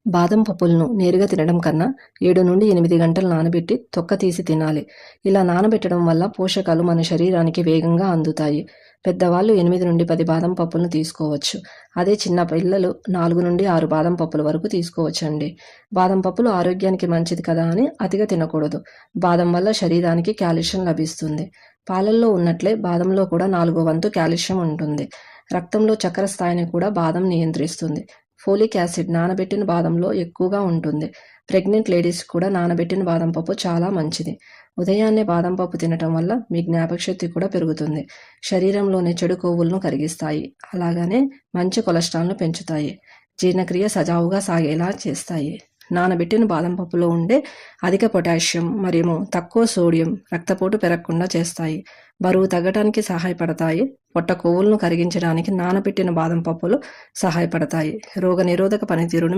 బాదం పప్పులను నేరుగా తినడం కన్నా 7-8 గంటలు నానబెట్టి తొక్క తీసి తినాలి. ఇలా నానబెట్టడం వల్ల పోషకాలు మన శరీరానికి వేగంగా అందుతాయి. పెద్దవాళ్ళు 8-10 బాదం పప్పులను తీసుకోవచ్చు. అదే చిన్న పిల్లలు 4-6 బాదం పప్పుల వరకు తీసుకోవచ్చండి. బాదం పప్పులు ఆరోగ్యానికి మంచిది కదా అని అతిగా తినకూడదు. బాదం వల్ల శరీరానికి కాల్షియం లభిస్తుంది. పాలల్లో ఉన్నట్లే బాదంలో కూడా 4వ వంతు కాల్షియం ఉంటుంది. రక్తంలో చక్కెర స్థాయిని కూడా బాదం నియంత్రిస్తుంది. ఫోలిక్ యాసిడ్ నానబెట్టిన బాదంలో ఎక్కువగా ఉంటుంది. ప్రెగ్నెంట్ లేడీస్ కూడా నానబెట్టిన బాదం పప్పు చాలా మంచిది. ఉదయాన్నే బాదం పప్పు తినటం వల్ల మీ జ్ఞాపకశక్తి కూడా పెరుగుతుంది. శరీరంలోని చెడు కొవ్వులను కరిగిస్తాయి. అలాగనే మంచి కొలెస్ట్రాల్ను పెంచుతాయి. జీర్ణక్రియ సజావుగా సాగేలా చేస్తాయి. నానబెట్టిన బాదం పప్పులో ఉండే అధిక పొటాషియం మరియు తక్కువ సోడియం రక్తపోటు పెరగకుండా చేస్తాయి. బరువు తగ్గడానికి సహాయపడతాయి. పొట్ట కొవ్వులను కరిగించడానికి నానబెట్టిన బాదం పప్పులు సహాయపడతాయి. రోగనిరోధక పనితీరును